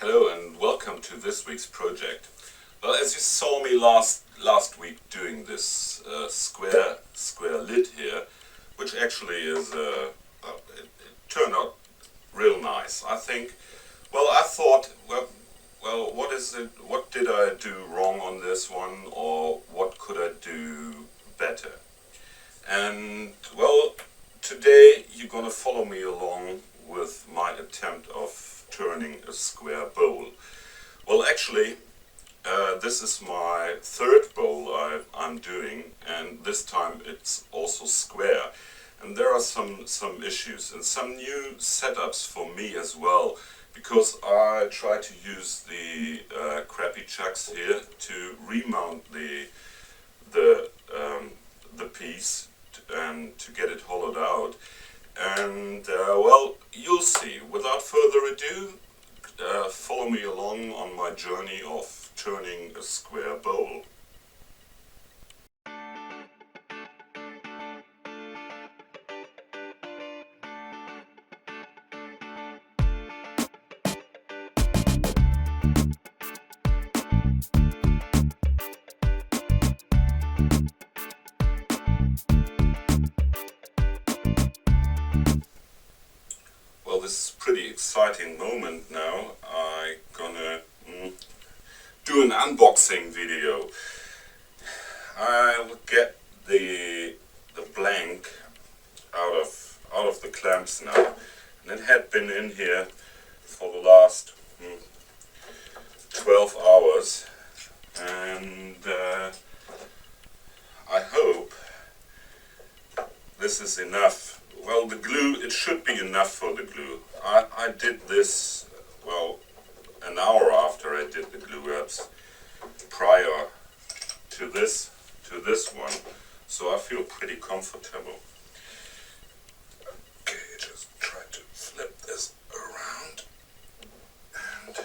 Hello and welcome to this week's project. Well, as you saw me last week doing this square lid here, which actually is it turned out real nice, I think. Well, I thought, well, what is it? What did I do wrong on this one, or what could I do better? And well, today you're gonna follow me along with my attempt of turning a square bowl. Well, actually, this is my third bowl I'm doing, and this time it's also square. And there are some issues and some new setups for me as well, because I try to use the crappy chucks here to remount the piece and to get it hollowed out. And well, you'll see. Without further ado, follow me along on my journey of turning a square bowl. Well, this is a pretty exciting moment now. I'm gonna do an unboxing video. I'll get the blank out of the clamps now, and it had been in here for the last 12 hours, and I hope this is enough. Well, the glue, it should be enough for the glue. I did this, well, an hour after I did the glue ups prior to this one, so I feel pretty comfortable. Okay, just try to flip this around, and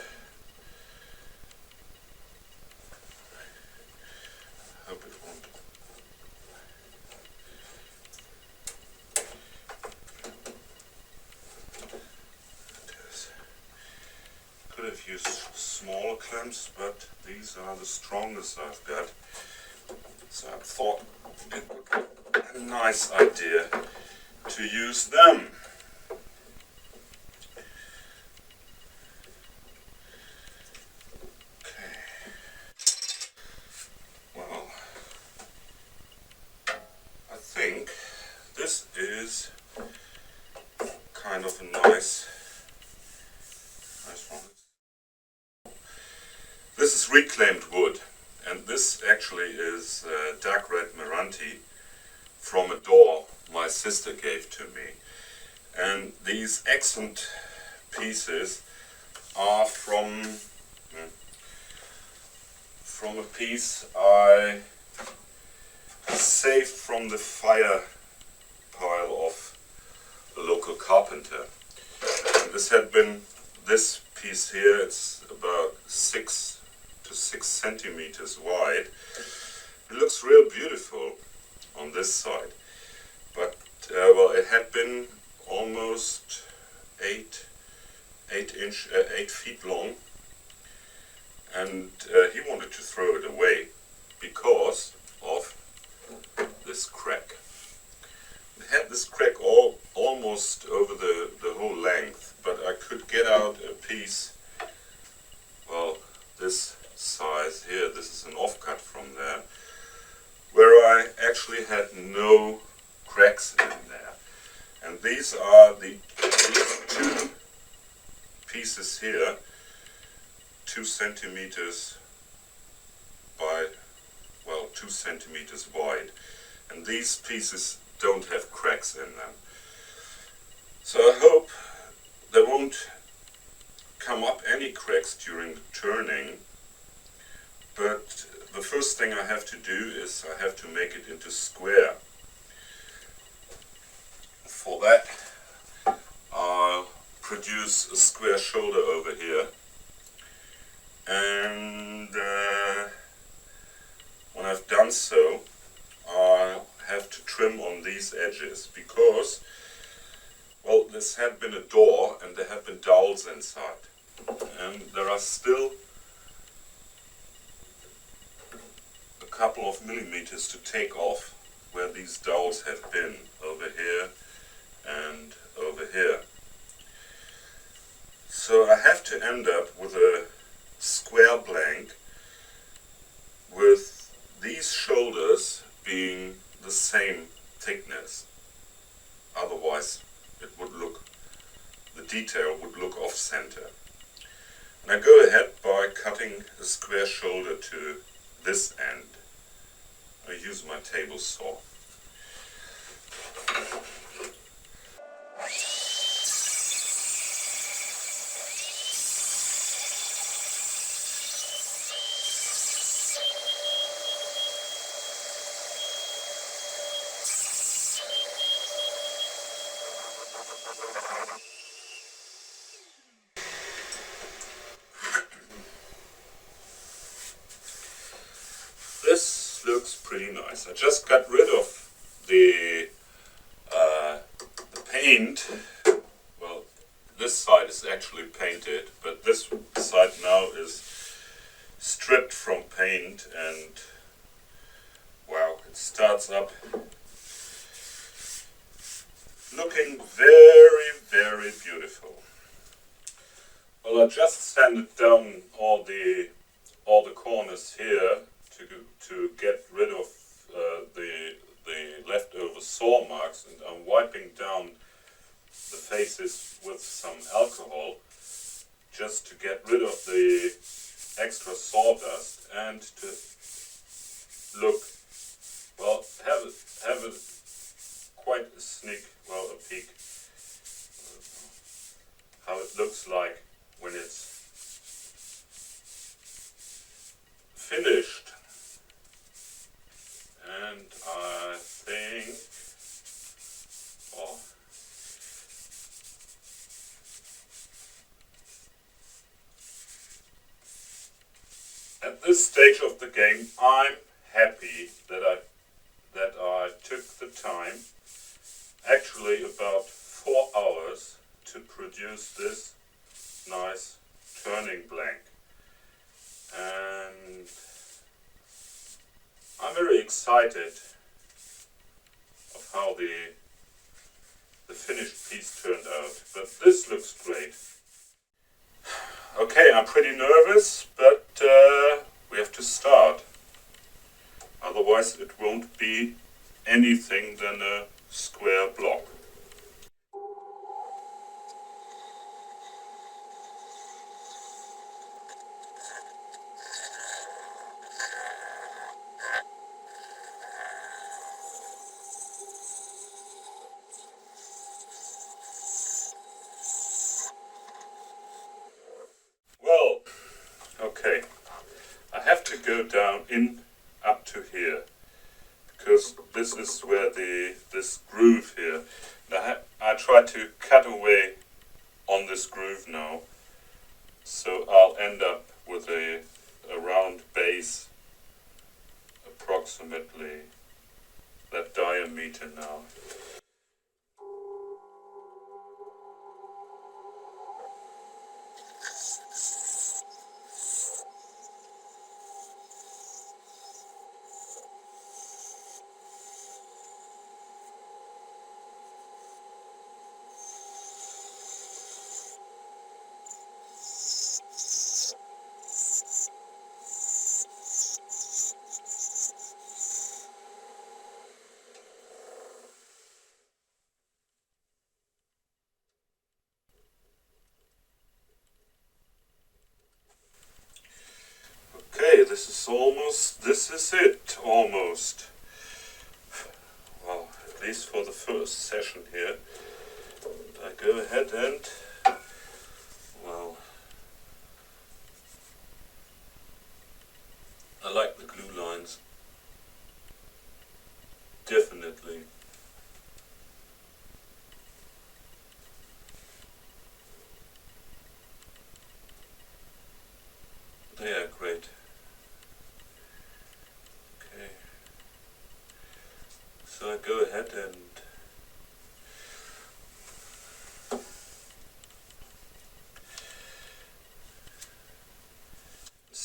hope it won't. Could have used smaller clamps, but these are the strongest I've got. So I thought it would be a nice idea to use them. Okay. Well, I think this is kind of a nice one. This is reclaimed wood, and this actually is dark red meranti from a door my sister gave to me. And these accent pieces are from a piece I saved from the fire pile of a local carpenter. And this had been this piece here. It's about 6 to 6 centimeters wide. It looks real beautiful on this side, but well, it had been almost 8 feet long, and he wanted to throw it away because of this crack. It had this crack almost over the whole length, but I could get out a piece, well, this size here. This is an offcut from there, where I actually had no cracks in there. And these are these two pieces here, 2 centimeters by, well, 2 centimeters wide. And these pieces don't have cracks in them. So I hope there won't come up any cracks during the turning. But the first thing I have to do is I have to make it into square. For that, I'll produce a square shoulder over here, and when I've done so, I'll have to trim on these edges, because, well, this had been a door and there had been dowels inside. and there are still a couple of millimeters to take off where these dowels have been, over here and over here. So I have to end up with a square blank with these shoulders being the same thickness. Otherwise it would look, the detail would look off center. And I go ahead by cutting a square shoulder to this end. I use my table saw. This looks pretty nice. I just got rid of the paint. Well, this side is actually painted, but this side now is stripped from paint, and wow, it starts up looking very, very beautiful. Well, I just sanded down all the corners here to get rid of the leftover saw marks, and I'm wiping down the faces with some alcohol just to get rid of the extra sawdust and to look, well, have a quite a sneak, well, a peek how it looks like when it's finished. And I think, well, at this stage of the game, I'm happy that I took the time, actually about 4 hours, to produce this nice turning blank. And I'm very excited of how the finished piece turned out, but this looks great. Okay, I'm pretty nervous, but we have to start. Otherwise it won't be anything than a square block. Well, okay, I have to go down in up to here, because this is where this groove here. Now I try to cut away on this groove now, so I'll end up with a round base, approximately that diameter now. Okay, this is it, almost. Well, at least for the first session here. I go ahead and, well, I like the glue lines. Definitely. They are great. Okay. So I go ahead and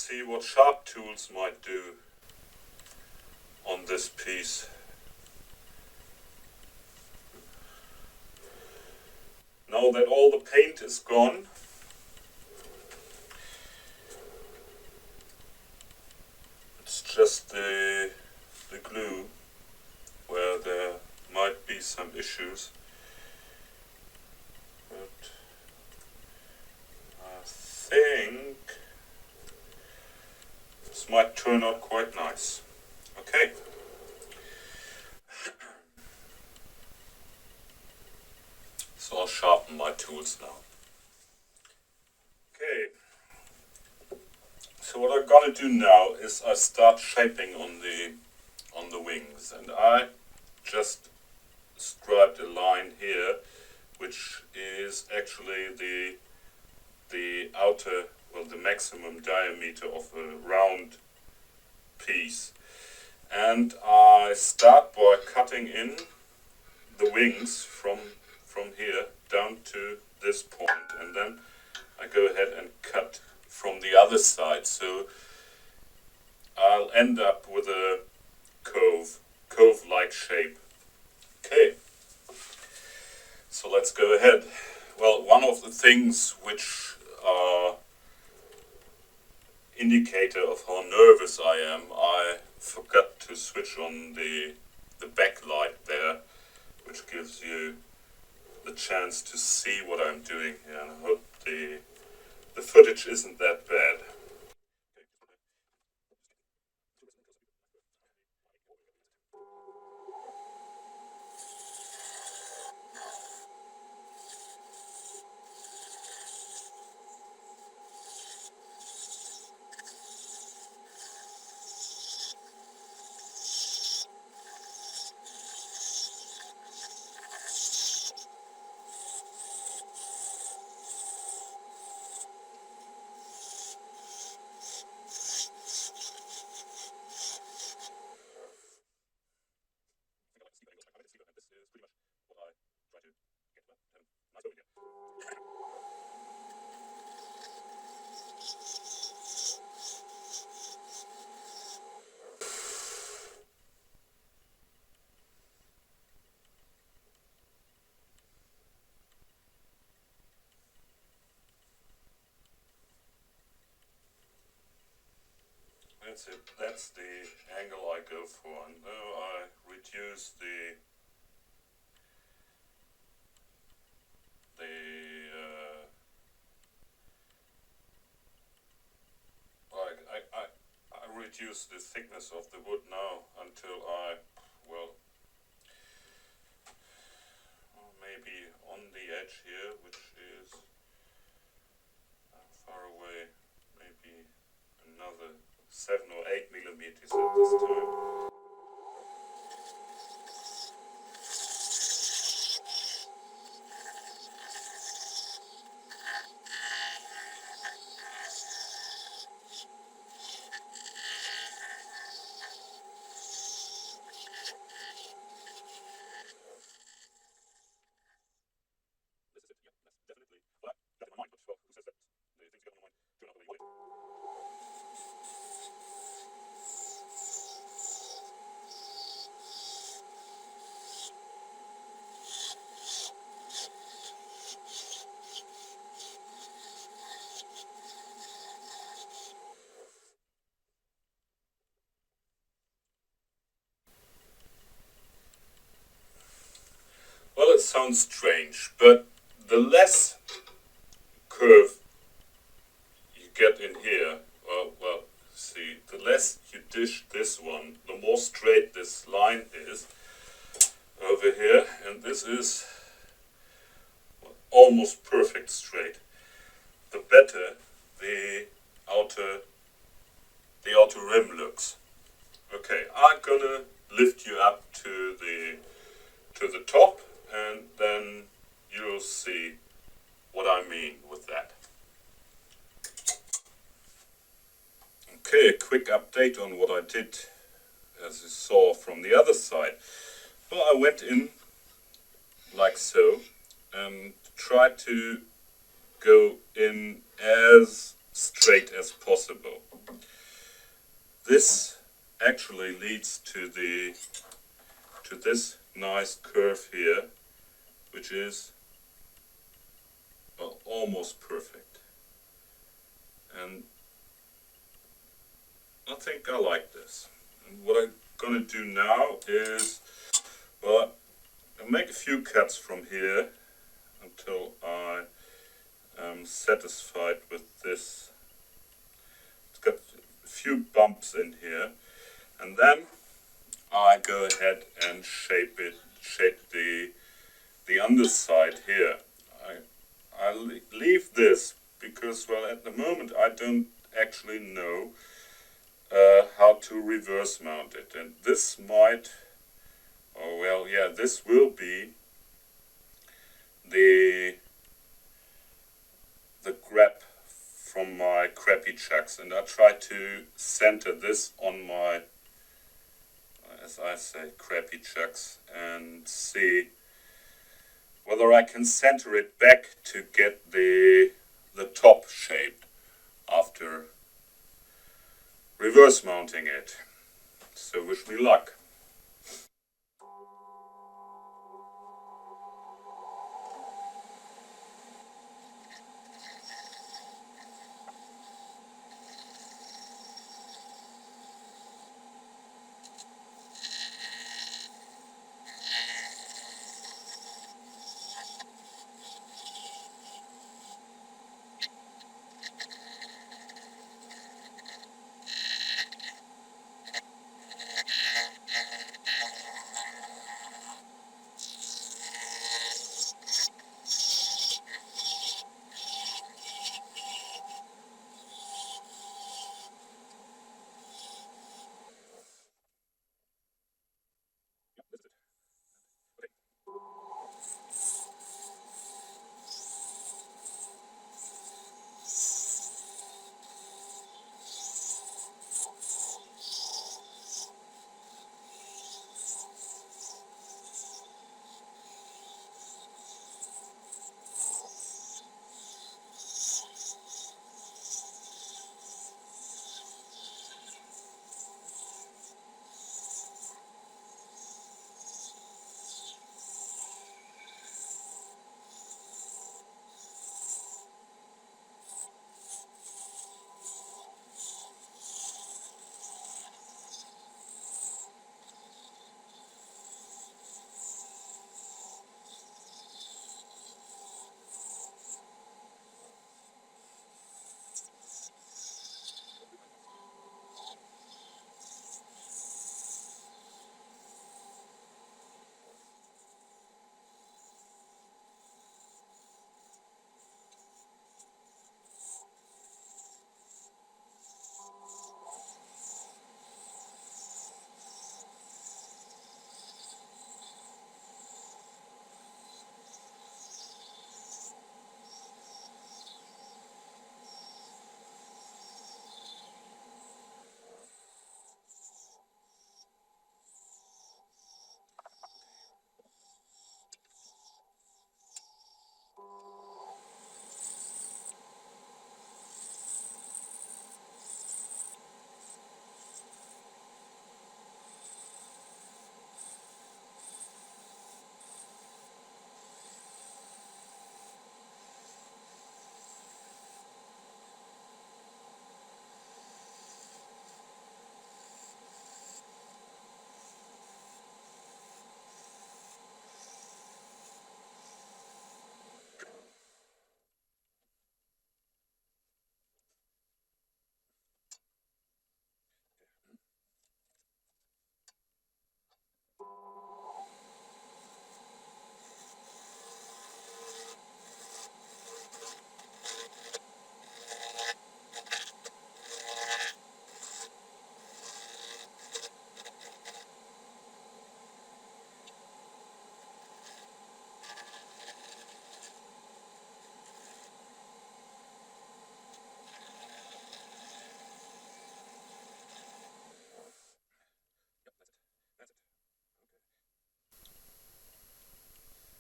see what sharp tools might do on this piece. Now that all the paint is gone, it's just the glue where there might be some issues. But I think this might turn out quite nice. Okay. So I'll sharpen my tools now. Okay. So what I'm gonna do now is I start shaping on the wings, and I just scribed a line here, which is actually the outer, well, the maximum diameter of a round piece. And I start by cutting in the wings from here down to this point, and then I go ahead and cut from the other side, so I'll end up with a cove-like shape. Okay, so let's go ahead. Well, one of the things which are indicator of how nervous I am, I forgot to switch on the backlight there, which gives you the chance to see what I'm doing here, and I hope the footage isn't that bad. That's it. That's the angle I go for, and now I reduce the I reduce the thickness of the wood now until well, maybe on the edge here, which is far away, maybe another 7 or 8 millimeters at this time. Well, it sounds strange, but the less curve you get in here, well, see, the less you dish this one, the more straight this line is over here, and this is almost perfect straight. The better the outer rim looks. Okay, I'm gonna lift you up to the top, and then you'll see what I mean with that. Okay, a quick update on what I did, as you saw from the other side. Well, I went in like so and tried to go in as straight as possible. this actually leads to this nice curve here, which is, well, almost perfect. And I think I like this. And what I'm gonna do now is, well, I'll make a few cuts from here until I am satisfied with this. It's got a few bumps in here, and then I go ahead and shape the underside here. I leave this because, well, at the moment I don't actually know how to reverse mount it, and this might, oh well, yeah, this will be the grab from my crappy chucks, and I try to center this on my, as I say, crappy chucks, and see whether I can center it back to get the top shaped after reverse mounting it. So wish me luck.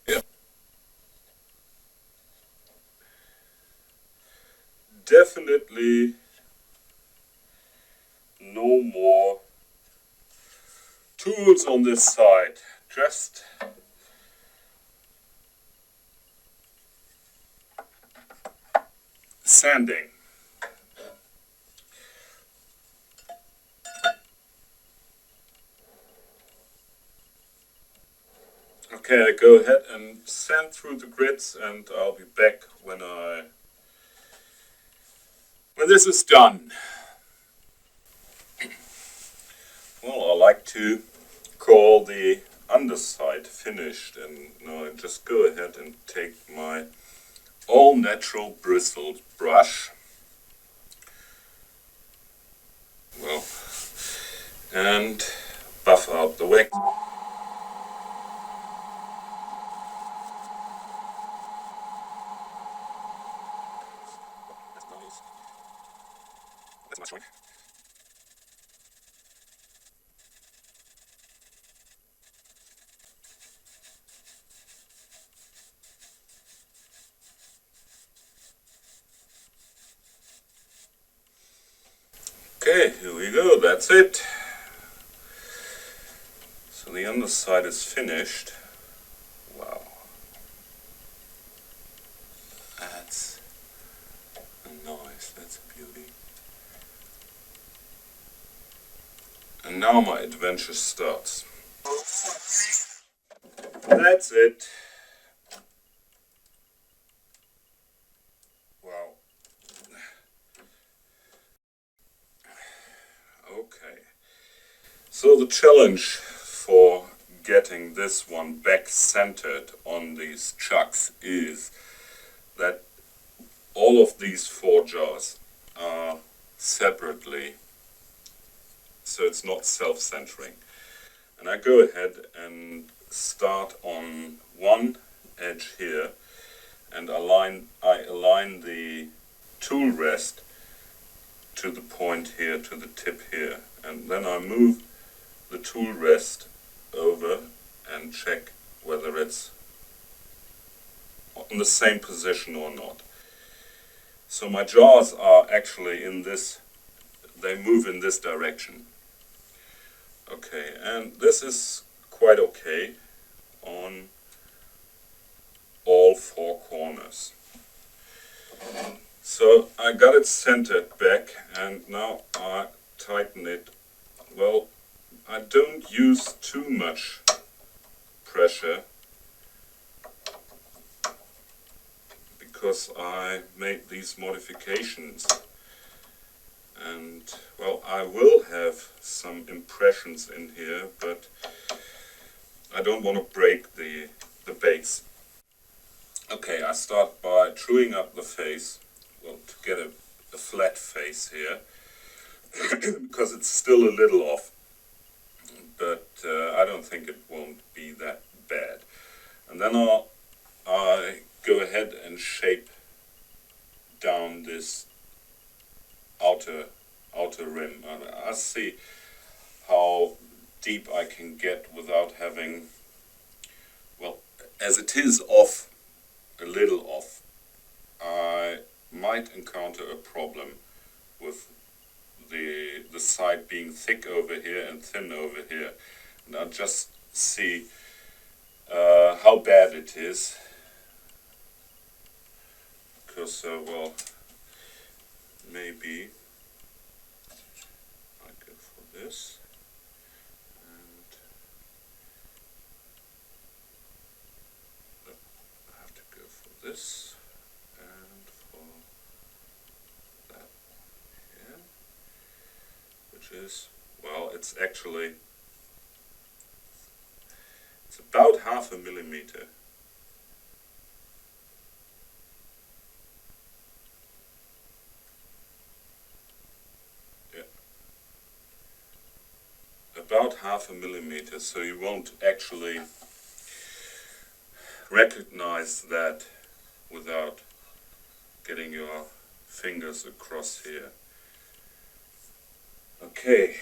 Yeah, definitely no more tools on this side, just sanding. Okay, I go ahead and sand through the grids, and I'll be back when this is done. Well, I like to call the underside finished, and now I just go ahead and take my all natural bristled brush, well, and buff out the wax. That's nice. That's much more. Okay, here we go, that's it. So the underside is finished. Wow. That's nice, that's a beauty. And now my adventure starts. That's it. Wow. Okay. So the challenge for getting this one back centered on these chucks is that all of these 4 jars are separately, so it's not self-centering. And I go ahead and start on one edge here, and I align the tool rest to the point here, to the tip here, and then I move the tool rest over and check whether it's in the same position or not. So my jars are actually in this, they move in this direction. Okay, and this is quite okay on all 4 corners. So I got it centered back, and now I tighten it. Well, I don't use too much pressure because I made these modifications, and well, I will have some impressions in here, but I don't want to break the base. Okay, I start by truing up the face, well, to get a flat face here, because it's still a little off, but I don't think it won't be that bad. And then I go ahead and shape down this outer rim. And I see how deep I can get without having, well, as it is off, a little off, I might encounter a problem with the side being thick over here and thin over here. And I'll just see how bad it is, because well, maybe I go for this, and I have to go for this and for that here, which is, well, it's actually, it's about 0.5 millimeter. About 0.5 millimeter, so you won't actually recognize that without getting your fingers across here. Okay.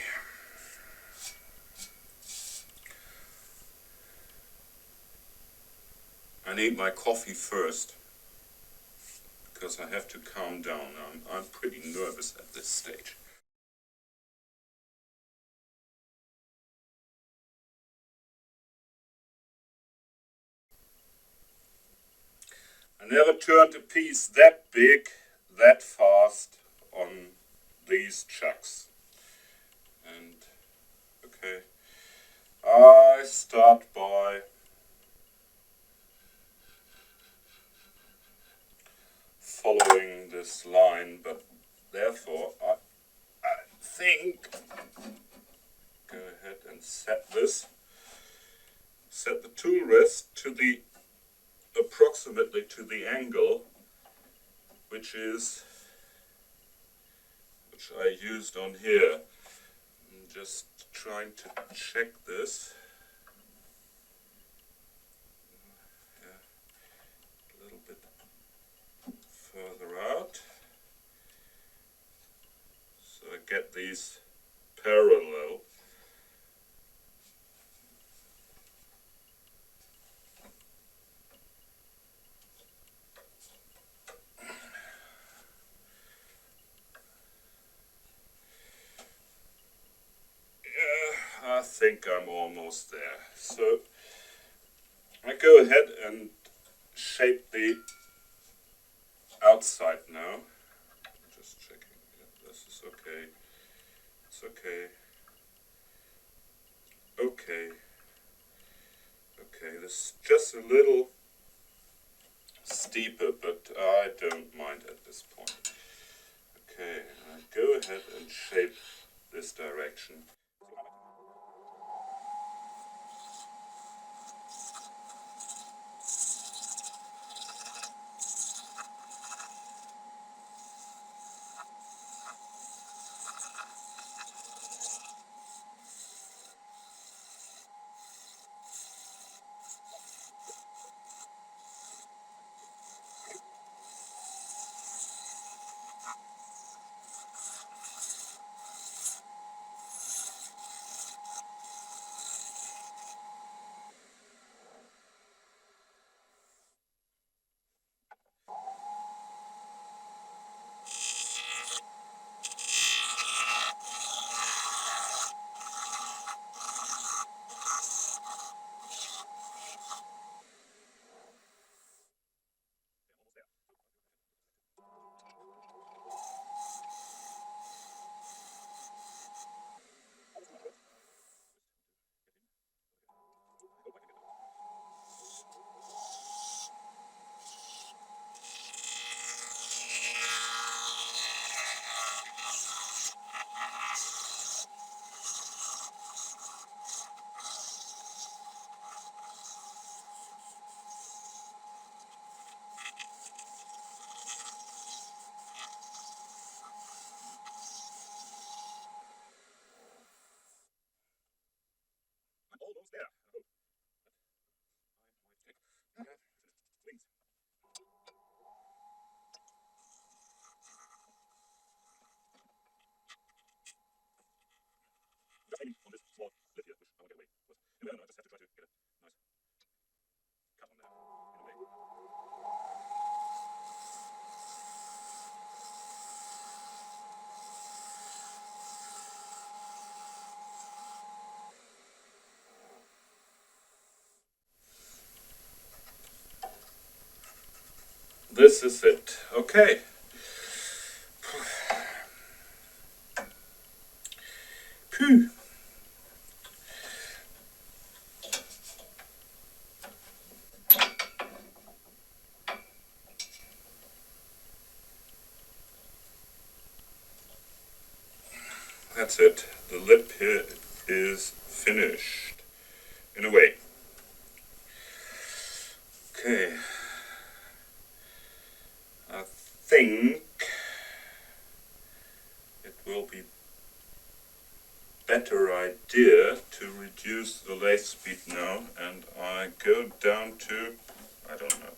I need my coffee first, because I have to calm down. I'm pretty nervous at this stage. I never turned a piece that big, that fast on these chucks. And okay, I start by following this line, but therefore I think go ahead and set the tool rest to the approximately to the angle which I used on here. I'm just trying to check this. Yeah, a little bit further out, so I get these parallel. I think I'm almost there. So I go ahead and shape the outside now. Just checking. Yeah, this is okay. It's okay. Okay. Okay, this is just a little steeper, but I don't mind at this point. Okay, I go ahead and shape this direction. Almost there. Please. Just aiming on this small lid here, which I won't get away with. No, I just have to try to get a nice cut on there. In a way. This is it. Okay. Phew. That's it. The lip here is finished. In a way. Okay. I think it will be better idea to reduce the lathe speed now, and I go down to, I don't know.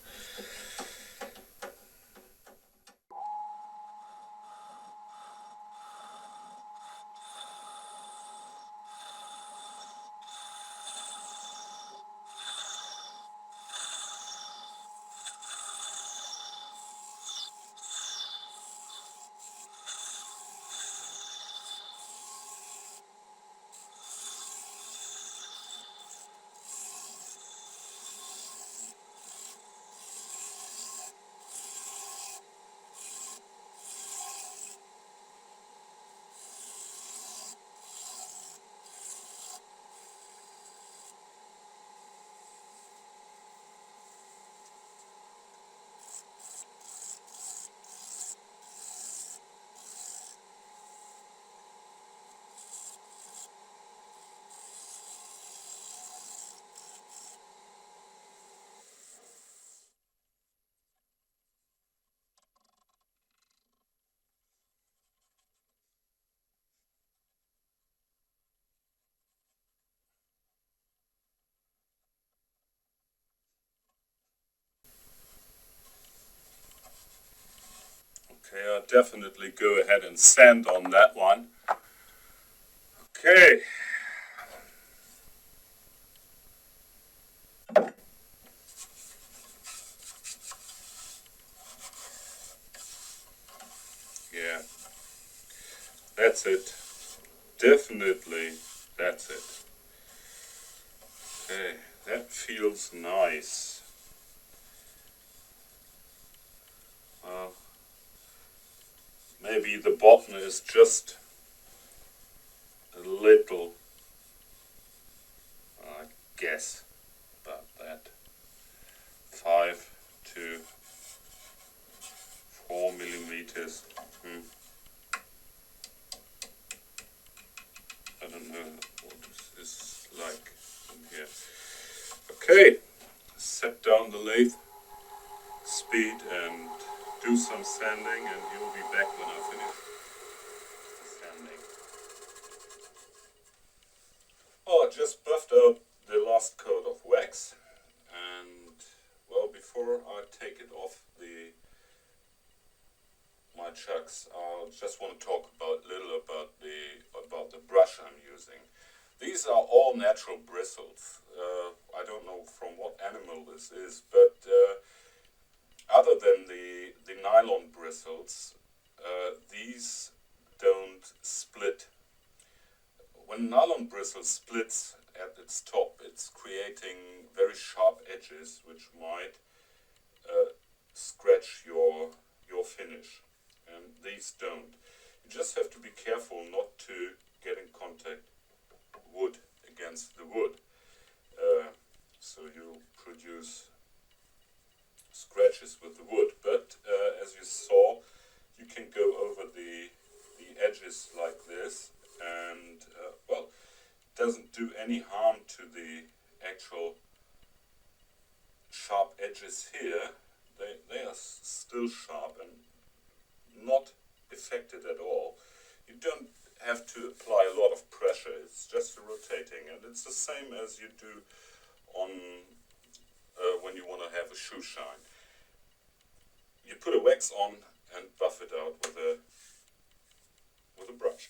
Okay, I'll definitely go ahead and sand on that one. Okay. Yeah, that's it. Definitely, that's it. Okay, that feels nice. Well, maybe the bottom is just a little, I guess, about that. 5 to 4 millimeters. I don't know what this is like in here. Okay, set down the lathe speed and do some sanding, and you'll be back when I finish the sanding. Oh, I just buffed out the last coat of wax, and well, before I take it off my chucks, I just want to talk a little about the brush I'm using. These are all natural bristles. I don't know from what animal this is, but other than the nylon bristles, these don't split. When nylon bristle splits at its top, it's creating very sharp edges which might scratch your finish, and these don't. You just have to be careful not to get in contact wood against the wood, so you produce scratches with the wood. But as you saw, you can go over the edges like this, and well, it doesn't do any harm to the actual sharp edges here. They are still sharp and not affected at all. You don't have to apply a lot of pressure, it's just rotating, and it's the same as you do on when you want to have a shoe shine. You put a wax on and buff it out with a brush.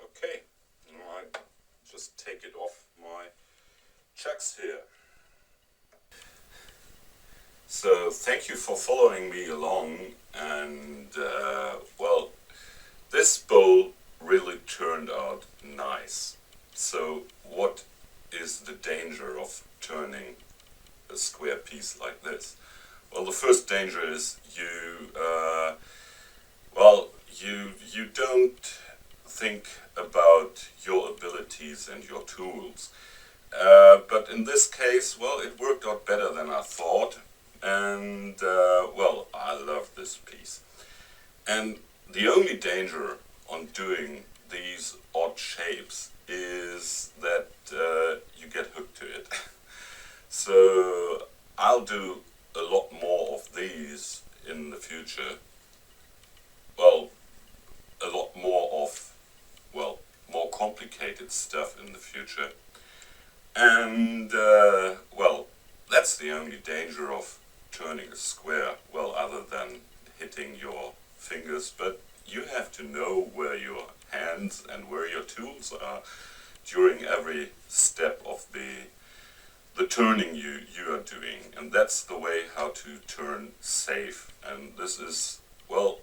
Okay, alright, just take it off my chucks here. So thank you for following me along, and well, this bowl really turned out nice. So what is the danger of turning a square piece like this? Well, the first danger is you don't think about your abilities and your tools. But in this case, well, it worked out better than I thought, and well, I love this piece. And the only danger on doing these odd shapes is that you get hooked to it. So I'll do a lot more of these in the future. Well, a lot more of, well, more complicated stuff in the future. And well, that's the only danger of turning a square, well, other than hitting your fingers. But you have to know where your hands and where your tools are during every step of the turning you are doing, and that's the way how to turn safe. And this is, well,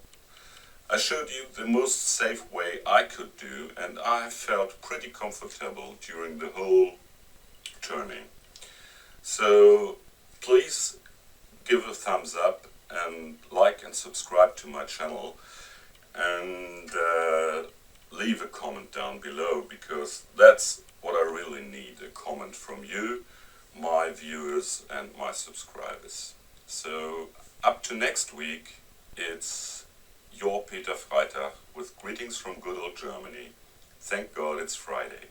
I showed you the most safe way I could do, and I felt pretty comfortable during the whole turning. So please give a thumbs up and like and subscribe to my channel, and leave a comment down below, because that's what I really need, a comment from you, my viewers and my subscribers. So up to next week, it's your Peter Freitag with greetings from good old Germany. Thank God it's Friday.